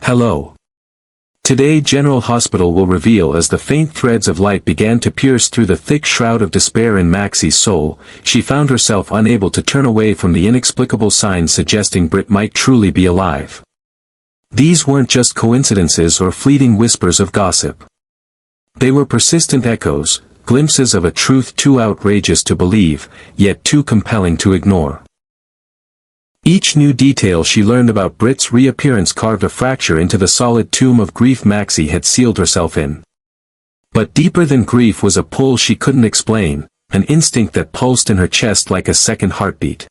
Hello. Today General Hospital will reveal. As the faint threads of light began to pierce through the thick shroud of despair in Maxie's soul, she found herself unable to turn away from the inexplicable signs suggesting Britt might truly be alive. These weren't just coincidences or fleeting whispers of gossip. They were persistent echoes, glimpses of a truth too outrageous to believe, yet too compelling to ignore. Each new detail she learned about Britt's reappearance carved a fracture into the solid tomb of grief Maxie had sealed herself in. But deeper than grief was a pull she couldn't explain, an instinct that pulsed in her chest like a second heartbeat.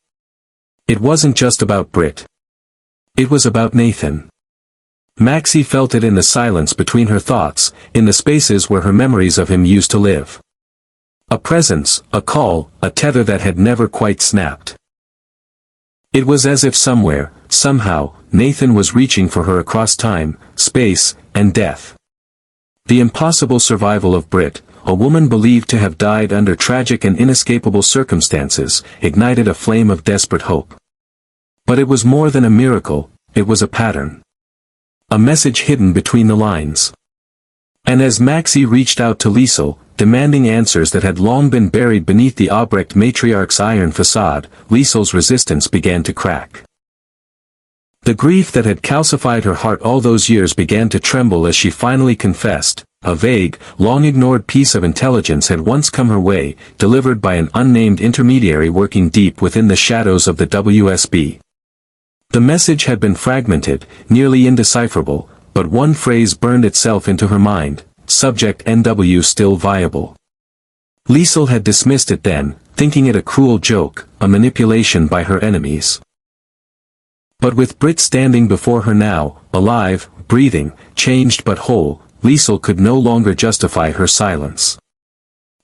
It wasn't just about Britt. It was about Nathan. Maxie felt it in the silence between her thoughts, in the spaces where her memories of him used to live. A presence, a call, a tether that had never quite snapped. It was as if somewhere, somehow, Nathan was reaching for her across time, space, and death. The impossible survival of Britt, a woman believed to have died under tragic and inescapable circumstances, ignited a flame of desperate hope. But it was more than a miracle, it was a pattern. A message hidden between the lines. And as Maxie reached out to Liesel, demanding answers that had long been buried beneath the Albrecht matriarch's iron facade, Liesel's resistance began to crack. The grief that had calcified her heart all those years began to tremble as she finally confessed. A vague, long-ignored piece of intelligence had once come her way, delivered by an unnamed intermediary working deep within the shadows of the WSB. The message had been fragmented, nearly indecipherable, but one phrase burned itself into her mind: subject NW still viable. Liesel had dismissed it then, thinking it a cruel joke, a manipulation by her enemies. But with Britt standing before her now, alive, breathing, changed but whole, Liesel could no longer justify her silence.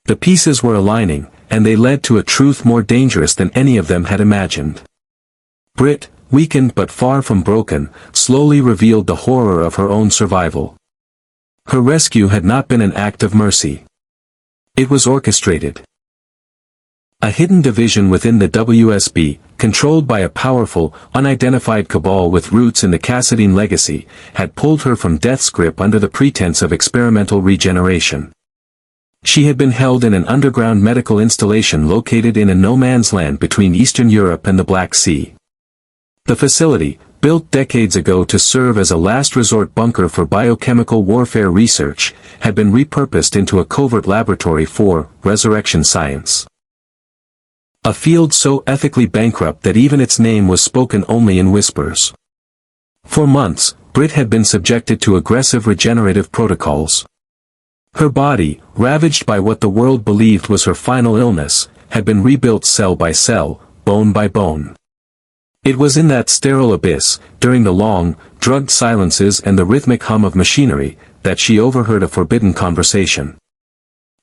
The pieces were aligning, and they led to a truth more dangerous than any of them had imagined. Britt, weakened but far from broken, slowly revealed the horror of her own survival. Her rescue had not been an act of mercy. It was orchestrated. A hidden division within the WSB, controlled by a powerful, unidentified cabal with roots in the Cassadine legacy, had pulled her from death's grip under the pretense of experimental regeneration. She had been held in an underground medical installation located in a no-man's land between Eastern Europe and the Black Sea. The facility, built decades ago to serve as a last resort bunker for biochemical warfare research, had been repurposed into a covert laboratory for resurrection science. A field so ethically bankrupt that even its name was spoken only in whispers. For months, Britt had been subjected to aggressive regenerative protocols. Her body, ravaged by what the world believed was her final illness, had been rebuilt cell by cell, bone by bone. It was in that sterile abyss, during the long, drugged silences and the rhythmic hum of machinery, that she overheard a forbidden conversation.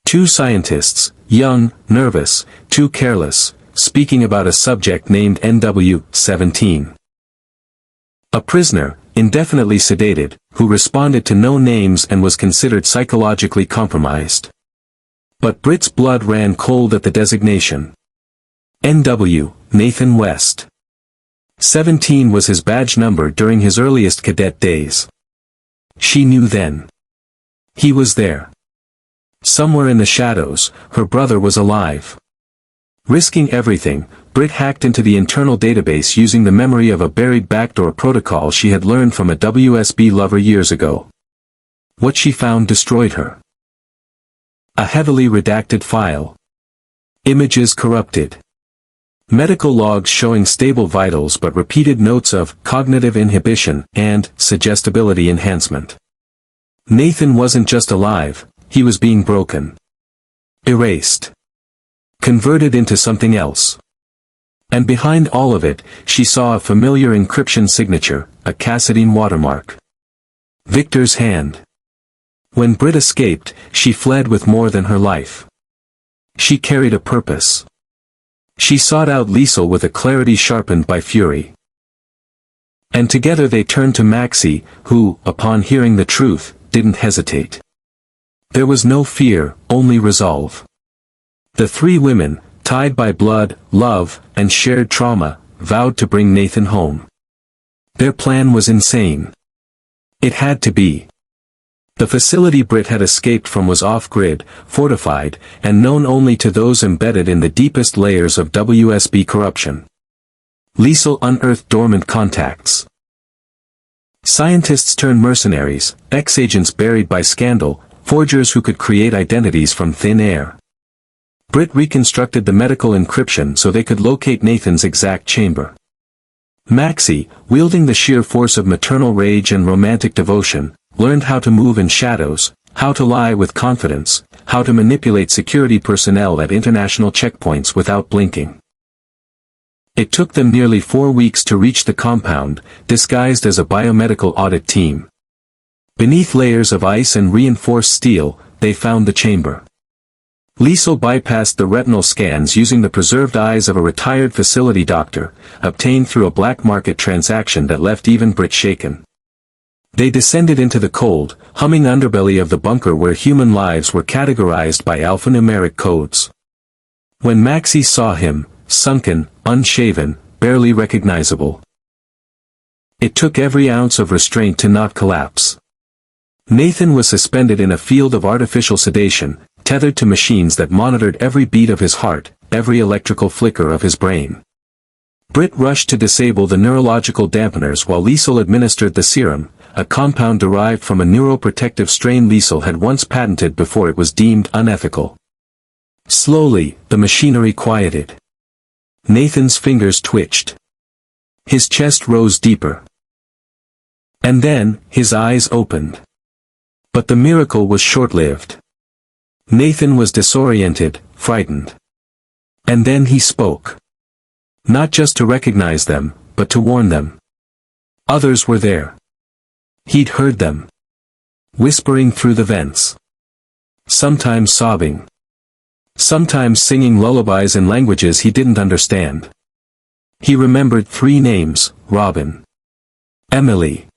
Two scientists, young, nervous, too careless, speaking about a subject named NW-17. A prisoner, indefinitely sedated, who responded to no names and was considered psychologically compromised. But Britt's blood ran cold at the designation. NW, Nathan West. 17 was his badge number during his earliest cadet days. She knew then. He was there. Somewhere in the shadows, her brother was alive. Risking everything, Britt hacked into the internal database using the memory of a buried backdoor protocol she had learned from a WSB lover years ago. What she found destroyed her. A heavily redacted file. Images corrupted. Medical logs showing stable vitals but repeated notes of cognitive inhibition and suggestibility enhancement. Nathan wasn't just alive, he was being broken. Erased. Converted into something else. And behind all of it, she saw a familiar encryption signature, a Cassadine watermark. Victor's hand. When Britt escaped, she fled with more than her life. She carried a purpose. She sought out Liesel with a clarity sharpened by fury. And together they turned to Maxie, who, upon hearing the truth, didn't hesitate. There was no fear, only resolve. The three women, tied by blood, love, and shared trauma, vowed to bring Nathan home. Their plan was insane. It had to be. The facility Britt had escaped from was off-grid, fortified, and known only to those embedded in the deepest layers of WSB corruption. Liesel unearthed dormant contacts. Scientists turned mercenaries, ex-agents buried by scandal, forgers who could create identities from thin air. Britt reconstructed the medical encryption so they could locate Nathan's exact chamber. Maxie, wielding the sheer force of maternal rage and romantic devotion, learned how to move in shadows, how to lie with confidence, how to manipulate security personnel at international checkpoints without blinking. It took them nearly 4 weeks to reach the compound, disguised as a biomedical audit team. Beneath layers of ice and reinforced steel, they found the chamber. Liesel bypassed the retinal scans using the preserved eyes of a retired facility doctor, obtained through a black market transaction that left even Britt shaken. They descended into the cold, humming underbelly of the bunker where human lives were categorized by alphanumeric codes. When Maxie saw him, sunken, unshaven, barely recognizable, it took every ounce of restraint to not collapse. Nathan was suspended in a field of artificial sedation, tethered to machines that monitored every beat of his heart, every electrical flicker of his brain. Britt rushed to disable the neurological dampeners while Liesel administered the serum, a compound derived from a neuroprotective strain Liesel had once patented before it was deemed unethical. Slowly, the machinery quieted. Nathan's fingers twitched. His chest rose deeper. And then, his eyes opened. But the miracle was short-lived. Nathan was disoriented, frightened. And then he spoke. Not just to recognize them, but to warn them. Others were there. He'd heard them. Whispering through the vents. Sometimes sobbing. Sometimes singing lullabies in languages he didn't understand. He remembered 3 names, Robin. Emily.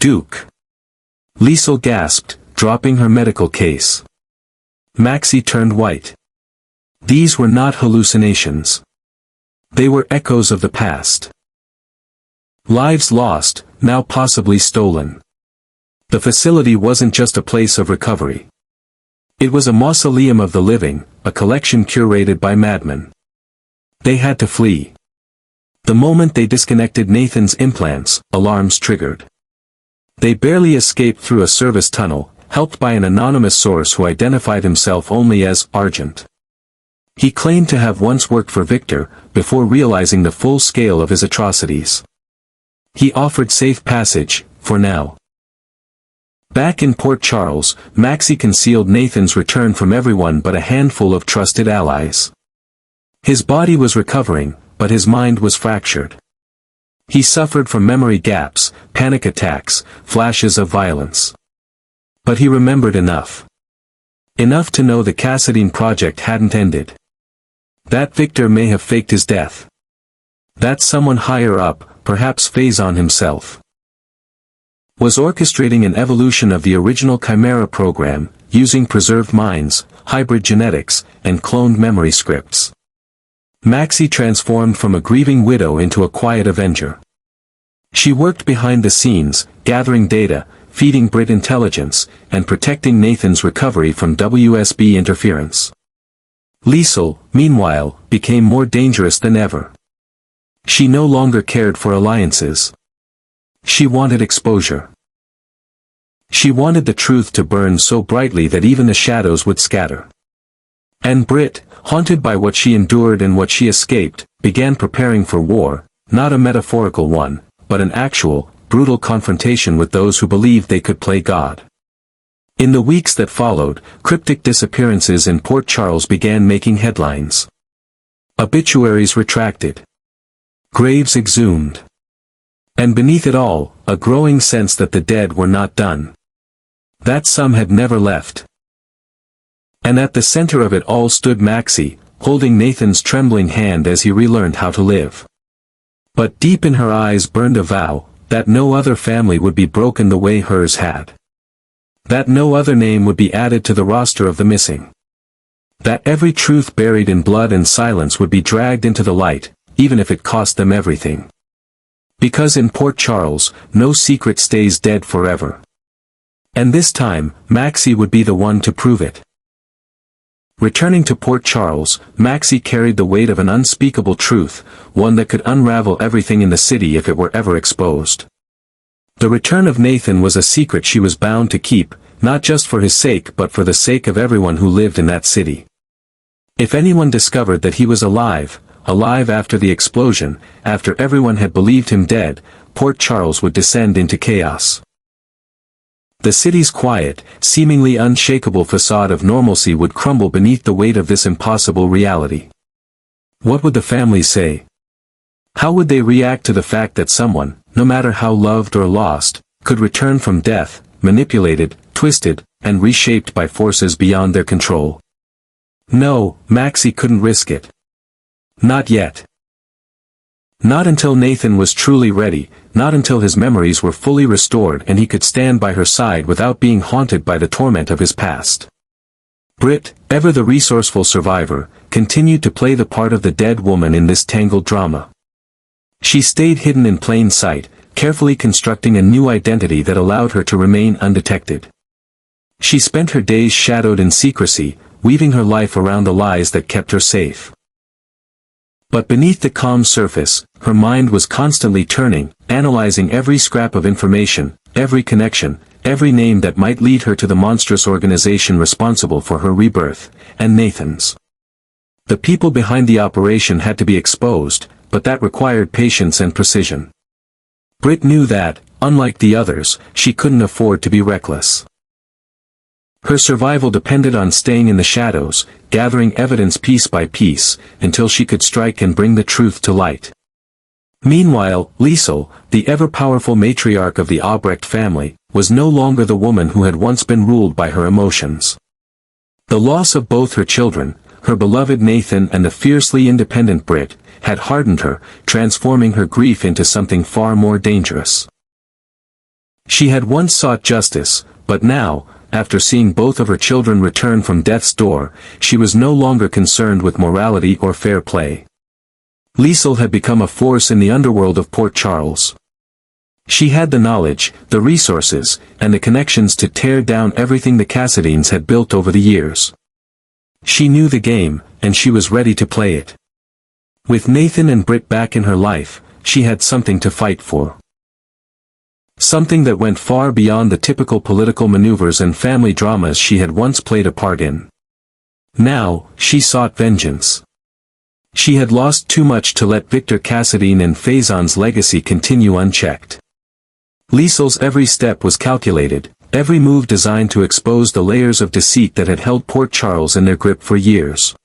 Duke. Liesel gasped, dropping her medical case. Maxie turned white. These were not hallucinations. They were echoes of the past. Lives lost, now possibly stolen. The facility wasn't just a place of recovery. It was a mausoleum of the living, a collection curated by madmen. They had to flee. The moment they disconnected Nathan's implants, alarms triggered. They barely escaped through a service tunnel, helped by an anonymous source who identified himself only as Argent. He claimed to have once worked for Victor, before realizing the full scale of his atrocities. He offered safe passage, for now. Back in Port Charles, Maxie concealed Nathan's return from everyone but a handful of trusted allies. His body was recovering, but his mind was fractured. He suffered from memory gaps, panic attacks, flashes of violence. But he remembered enough. Enough to know the Cassadine project hadn't ended. That Victor may have faked his death. That someone higher up, perhaps Faison himself, was orchestrating an evolution of the original Chimera program, using preserved minds, hybrid genetics, and cloned memory scripts. Maxie transformed from a grieving widow into a quiet avenger. She worked behind the scenes, gathering data, feeding Britt intelligence, and protecting Nathan's recovery from WSB interference. Liesel, meanwhile, became more dangerous than ever. She no longer cared for alliances. She wanted exposure. She wanted the truth to burn so brightly that even the shadows would scatter. And Britt, haunted by what she endured and what she escaped, began preparing for war, not a metaphorical one, but an actual, brutal confrontation with those who believed they could play God. In the weeks that followed, cryptic disappearances in Port Charles began making headlines. Obituaries retracted. Graves exhumed. And beneath it all, a growing sense that the dead were not done. That some had never left. And at the center of it all stood Maxie, holding Nathan's trembling hand as he relearned how to live. But deep in her eyes burned a vow, that no other family would be broken the way hers had. That no other name would be added to the roster of the missing. That every truth buried in blood and silence would be dragged into the light, even if it cost them everything. Because in Port Charles, no secret stays dead forever. And this time, Maxie would be the one to prove it. Returning to Port Charles, Maxie carried the weight of an unspeakable truth, one that could unravel everything in the city if it were ever exposed. The return of Nathan was a secret she was bound to keep, not just for his sake but for the sake of everyone who lived in that city. If anyone discovered that he was alive after the explosion, after everyone had believed him dead, Port Charles would descend into chaos. The city's quiet, seemingly unshakable facade of normalcy would crumble beneath the weight of this impossible reality. What would the families say? How would they react to the fact that someone, no matter how loved or lost, could return from death, manipulated, twisted, and reshaped by forces beyond their control? No, Maxie couldn't risk it. Not yet. Not until Nathan was truly ready, not until his memories were fully restored and he could stand by her side without being haunted by the torment of his past. Britt, ever the resourceful survivor, continued to play the part of the dead woman in this tangled drama. She stayed hidden in plain sight, carefully constructing a new identity that allowed her to remain undetected. She spent her days shadowed in secrecy, weaving her life around the lies that kept her safe. But beneath the calm surface, her mind was constantly turning, analyzing every scrap of information, every connection, every name that might lead her to the monstrous organization responsible for her rebirth, and Nathan's. The people behind the operation had to be exposed, but that required patience and precision. Britt knew that, unlike the others, she couldn't afford to be reckless. Her survival depended on staying in the shadows, gathering evidence piece by piece, until she could strike and bring the truth to light. Meanwhile, Liesel, the ever-powerful matriarch of the Albrecht family, was no longer the woman who had once been ruled by her emotions. The loss of both her children, her beloved Nathan and the fiercely independent Britt, had hardened her, transforming her grief into something far more dangerous. She had once sought justice, but now, after seeing both of her children return from death's door, she was no longer concerned with morality or fair play. Liesel had become a force in the underworld of Port Charles. She had the knowledge, the resources, and the connections to tear down everything the Cassadines had built over the years. She knew the game, and she was ready to play it. With Nathan and Britt back in her life, she had something to fight for. Something that went far beyond the typical political maneuvers and family dramas she had once played a part in. Now, she sought vengeance. She had lost too much to let Victor Cassadine and Faison's legacy continue unchecked. Liesel's every step was calculated, every move designed to expose the layers of deceit that had held Port Charles in their grip for years.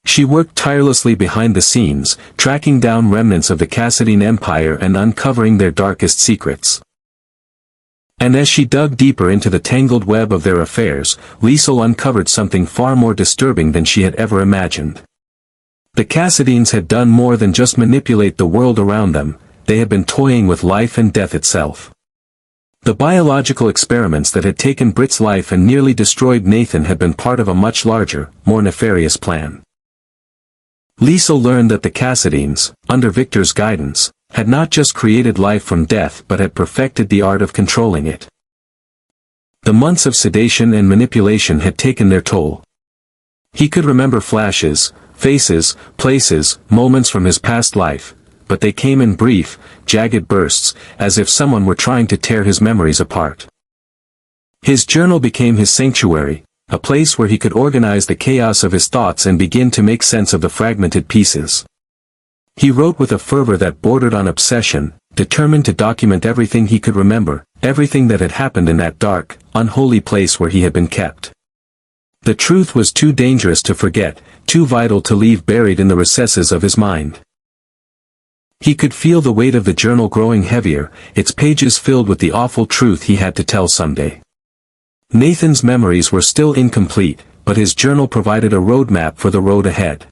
She worked tirelessly behind the scenes, tracking down remnants of the Cassadine Empire and uncovering their darkest secrets. And as she dug deeper into the tangled web of their affairs, Liesel uncovered something far more disturbing than she had ever imagined. The Cassadines had done more than just manipulate the world around them, they had been toying with life and death itself. The biological experiments that had taken Britt's life and nearly destroyed Nathan had been part of a much larger, more nefarious plan. Liesel learned that the Cassadines, under Victor's guidance, had not just created life from death but had perfected the art of controlling it. The months of sedation and manipulation had taken their toll. He could remember flashes, faces, places, moments from his past life, but they came in brief, jagged bursts, as if someone were trying to tear his memories apart. His journal became his sanctuary, a place where he could organize the chaos of his thoughts and begin to make sense of the fragmented pieces. He wrote with a fervor that bordered on obsession, determined to document everything he could remember, everything that had happened in that dark, unholy place where he had been kept. The truth was too dangerous to forget, too vital to leave buried in the recesses of his mind. He could feel the weight of the journal growing heavier, its pages filled with the awful truth he had to tell someday. Nathan's memories were still incomplete, but his journal provided a roadmap for the road ahead.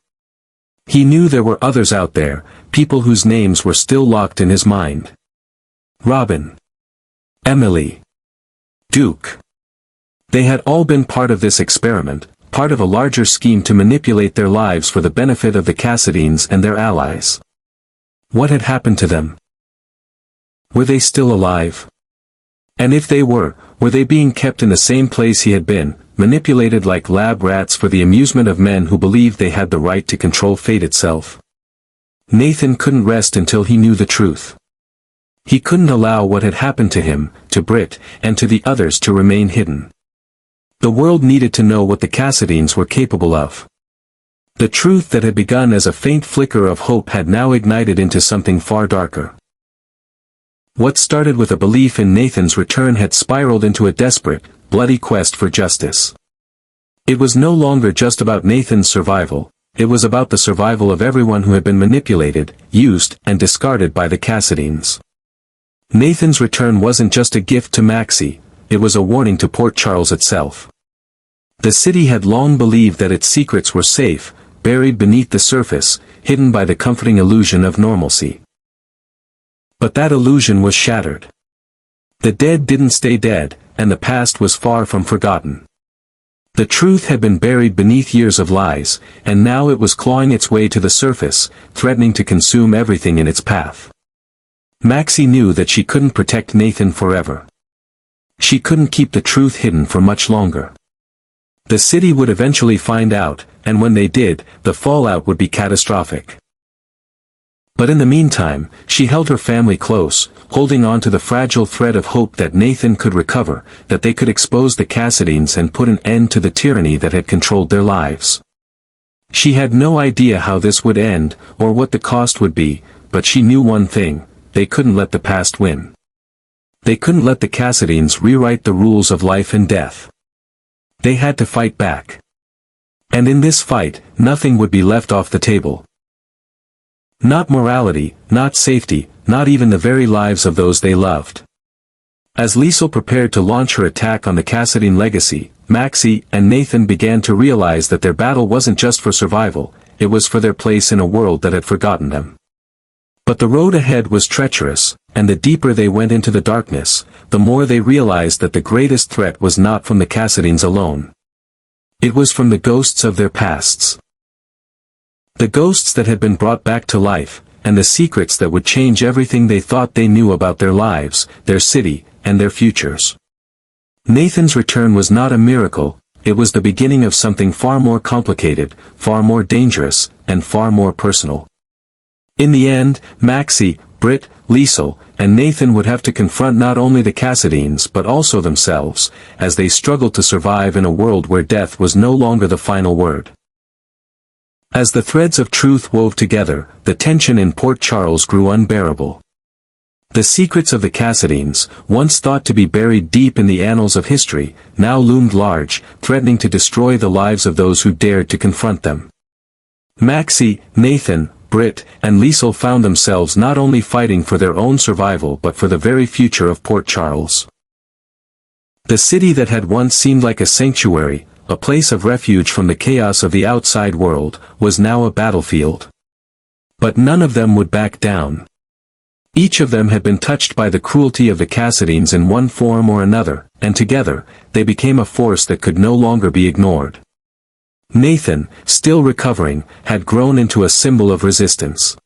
He knew there were others out there, people whose names were still locked in his mind. Robin. Emily. Duke. They had all been part of this experiment, part of a larger scheme to manipulate their lives for the benefit of the Cassadines and their allies. What had happened to them? Were they still alive? And if they were they being kept in the same place he had been, manipulated like lab rats for the amusement of men who believed they had the right to control fate itself? Nathan couldn't rest until he knew the truth. He couldn't allow what had happened to him, to Britt, and to the others to remain hidden. The world needed to know what the Cassidines were capable of. The truth that had begun as a faint flicker of hope had now ignited into something far darker. What started with a belief in Nathan's return had spiraled into a desperate, bloody quest for justice. It was no longer just about Nathan's survival, it was about the survival of everyone who had been manipulated, used, and discarded by the Cassidines. Nathan's return wasn't just a gift to Maxie, it was a warning to Port Charles itself. The city had long believed that its secrets were safe, buried beneath the surface, hidden by the comforting illusion of normalcy. But that illusion was shattered. The dead didn't stay dead, and the past was far from forgotten. The truth had been buried beneath years of lies, and now it was clawing its way to the surface, threatening to consume everything in its path. Maxie knew that she couldn't protect Nathan forever. She couldn't keep the truth hidden for much longer. The city would eventually find out, and when they did, the fallout would be catastrophic. But in the meantime, she held her family close, holding on to the fragile thread of hope that Nathan could recover, that they could expose the Cassidines and put an end to the tyranny that had controlled their lives. She had no idea how this would end, or what the cost would be, but she knew one thing: they couldn't let the past win. They couldn't let the Cassidines rewrite the rules of life and death. They had to fight back. And in this fight, nothing would be left off the table. Not morality, not safety, not even the very lives of those they loved. As Liesel prepared to launch her attack on the Cassidine legacy, Maxie and Nathan began to realize that their battle wasn't just for survival, it was for their place in a world that had forgotten them. But the road ahead was treacherous, and the deeper they went into the darkness, the more they realized that the greatest threat was not from the Cassidines alone. It was from the ghosts of their pasts. The ghosts that had been brought back to life, and the secrets that would change everything they thought they knew about their lives, their city, and their futures. Nathan's return was not a miracle, it was the beginning of something far more complicated, far more dangerous, and far more personal. In the end, Maxie, Britt, Liesel, and Nathan would have to confront not only the Cassidines but also themselves, as they struggled to survive in a world where death was no longer the final word. As the threads of truth wove together, the tension in Port Charles grew unbearable. The secrets of the Cassidines, once thought to be buried deep in the annals of history, now loomed large, threatening to destroy the lives of those who dared to confront them. Maxie, Nathan, Britt, and Liesel found themselves not only fighting for their own survival but for the very future of Port Charles. The city that had once seemed like a sanctuary, a place of refuge from the chaos of the outside world, was now a battlefield. But none of them would back down. Each of them had been touched by the cruelty of the Cassidines in one form or another, and together, they became a force that could no longer be ignored. Nathan, still recovering, had grown into a symbol of resistance.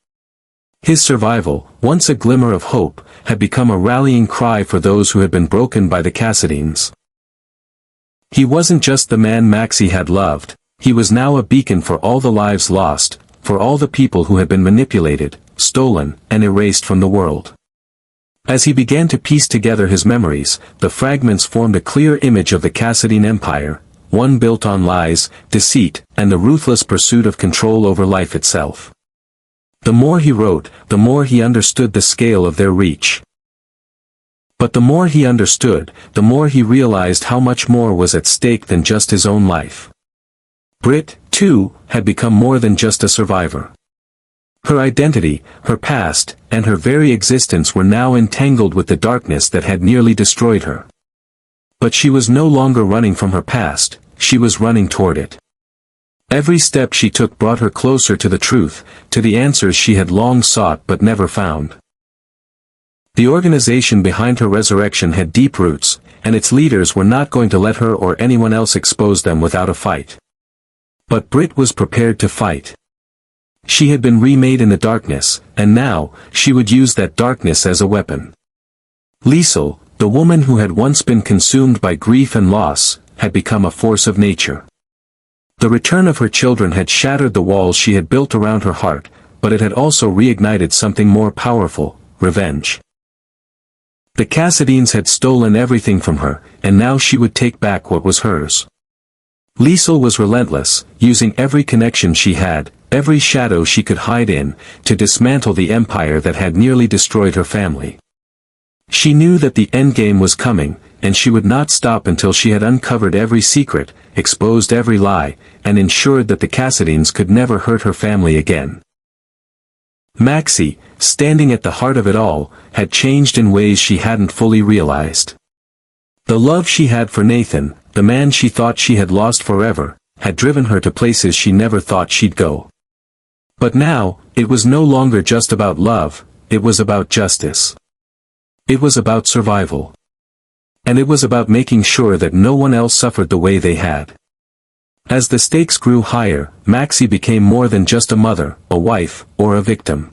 His survival, once a glimmer of hope, had become a rallying cry for those who had been broken by the Cassidines. He wasn't just the man Maxie had loved, he was now a beacon for all the lives lost, for all the people who had been manipulated, stolen, and erased from the world. As he began to piece together his memories, the fragments formed a clear image of the Cassidine Empire, one built on lies, deceit, and the ruthless pursuit of control over life itself. The more he wrote, the more he understood the scale of their reach. But the more he understood, the more he realized how much more was at stake than just his own life. Britt, too, had become more than just a survivor. Her identity, her past, and her very existence were now entangled with the darkness that had nearly destroyed her. But she was no longer running from her past, she was running toward it. Every step she took brought her closer to the truth, to the answers she had long sought but never found. The organization behind her resurrection had deep roots, and its leaders were not going to let her or anyone else expose them without a fight. But Britt was prepared to fight. She had been remade in the darkness, and now, she would use that darkness as a weapon. Liesel, the woman who had once been consumed by grief and loss, had become a force of nature. The return of her children had shattered the walls she had built around her heart, but it had also reignited something more powerful: revenge. The Cassadines had stolen everything from her, and now she would take back what was hers. Liesel was relentless, using every connection she had, every shadow she could hide in, to dismantle the empire that had nearly destroyed her family. She knew that the endgame was coming, and she would not stop until she had uncovered every secret, exposed every lie, and ensured that the Cassadines could never hurt her family again. Maxie, standing at the heart of it all, had changed in ways she hadn't fully realized. The love she had for Nathan, the man she thought she had lost forever, had driven her to places she never thought she'd go. But now, it was no longer just about love, it was about justice. It was about survival. And it was about making sure that no one else suffered the way they had. As the stakes grew higher, Maxie became more than just a mother, a wife, or a victim.